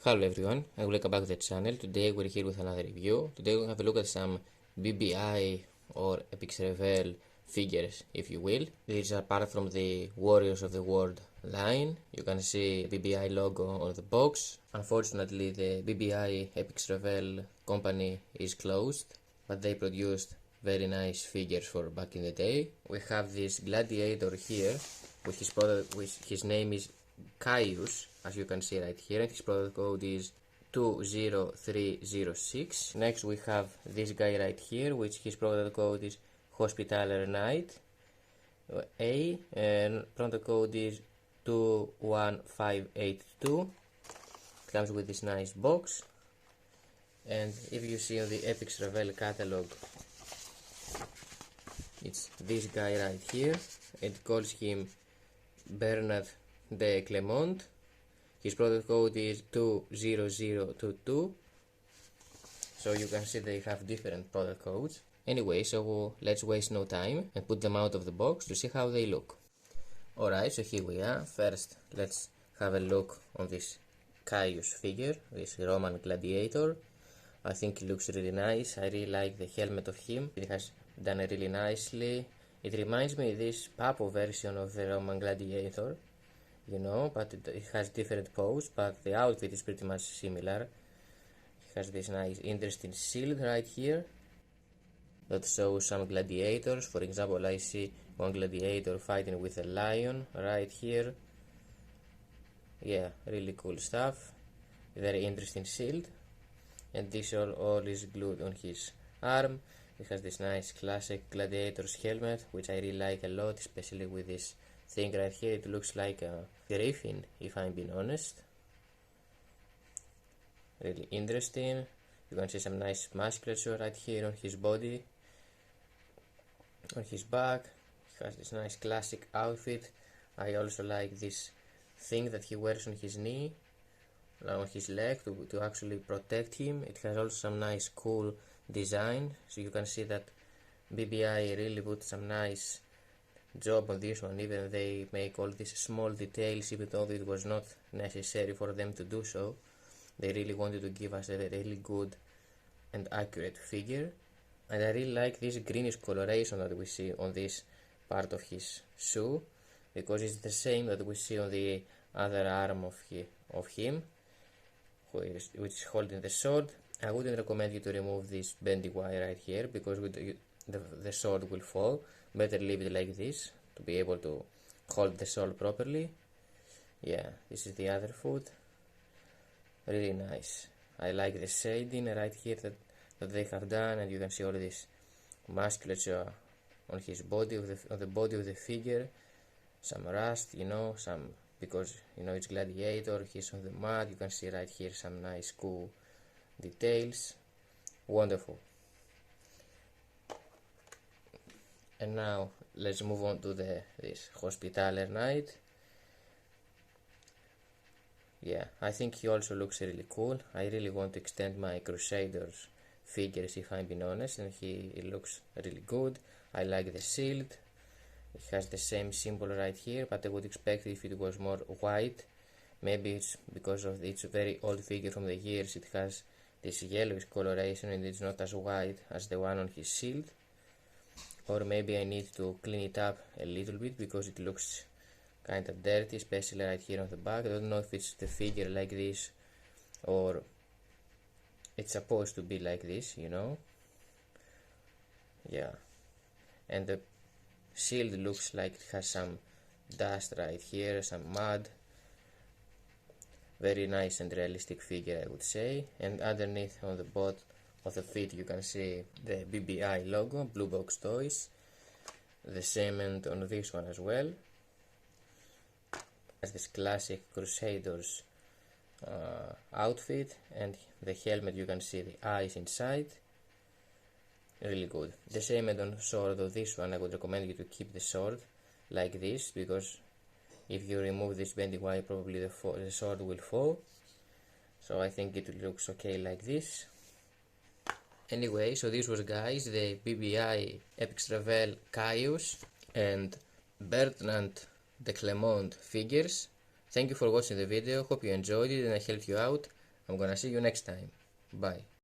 Hello everyone, and welcome back to the channel. Today we're here with another review. Today we'll have a look at some BBI or Epixx Revell figures, if you will. These are part from the Warriors of the World line. You can see BBI logo on the box. Unfortunately, the BBI Epixx Revell company is closed, but they produced very nice figures for back in the day. We have this Gladiator here with his product, his name is Caius, as you can see right here, and his product code is 20306. Next we have this guy right here, which his product code is Hospitaler Knight A, and product code is 21582. Comes with this nice box, and if you see on the Epixx Revell catalog, it's this guy right here. It calls him Bertrant de Clemont. His product code is 20022. So you can see they have different product codes. Anyway, so let's waste no time and put them out of the box to see how they look. Alright, so here we are. First, let's have a look on this Caius figure, this Roman gladiator. I think he looks really nice. I really like the helmet of him. It has done it really nicely. It reminds me of this Papo version of the Roman gladiator, you know, but it has different pose, but the outfit is pretty much similar. It has this nice interesting shield right here that shows some gladiators. For example, I see one gladiator fighting with a lion right here. Yeah, really cool stuff. Very interesting shield. And this all is glued on his arm. It has this nice classic gladiator's helmet, which I really like a lot, especially with this thing right here. It looks like a griffin, if I'm being honest. Really interesting. You can see some nice musculature right here on his body, on his back. He has this nice classic outfit. I also like this thing that he wears on his knee, on his leg, to actually protect him. It has also some nice cool design, so you can see that BBI really put some nice job on this one. Even they make all these small details, even though it was not necessary for them to do so. They really wanted to give us a really good and accurate figure. And I really like this greenish coloration that we see on this part of his shoe, because it's the same that we see on the other arm of him, which is holding the sword. I wouldn't recommend you to remove this bendy wire right here, because the sword will fall. Better leave it like this to be able to hold the sword properly. Yeah, this is the other foot. Really nice. I like the shading right here that they have done, and you can see all this musculature on his body, on the body of the figure. Some rust, you know, because you know it's gladiator. He's on the mat. You can see right here some nice cool details. Wonderful. And now let's move on to this Hospitaler Knight. Yeah, I think he also looks really cool. I really want to extend my Crusaders figures, if I'm being honest, and he looks really good. I like the shield. It has the same symbol right here, but I would expect if it was more white. Maybe it's because of its very old figure from the years. It has this yellowish coloration and it's not as white as the one on his shield. Or maybe I need to clean it up a little bit, because it looks kind of dirty, especially right here on the back. I don't know if it's the figure like this or it's supposed to be like this, you know. Yeah, and the shield looks like it has some dust right here, some mud. Very nice and realistic figure, I would say. And underneath on the bottom of the feet you can see the BBI logo, Blue Box Toys. The same and on this one as well. Has this classic Crusaders outfit, and the helmet, you can see the eyes inside. Really good. The same and on sword of this one. I would recommend you to keep the sword like this, because if you remove this bendy wire, probably the sword will fall. So I think it looks okay like this. Anyway, so this was, guys, the BBI Epixx Revell Caius and Bertrant de Clemont figures. Thank you for watching the video. Hope you enjoyed it and I helped you out. I'm gonna see you next time. Bye.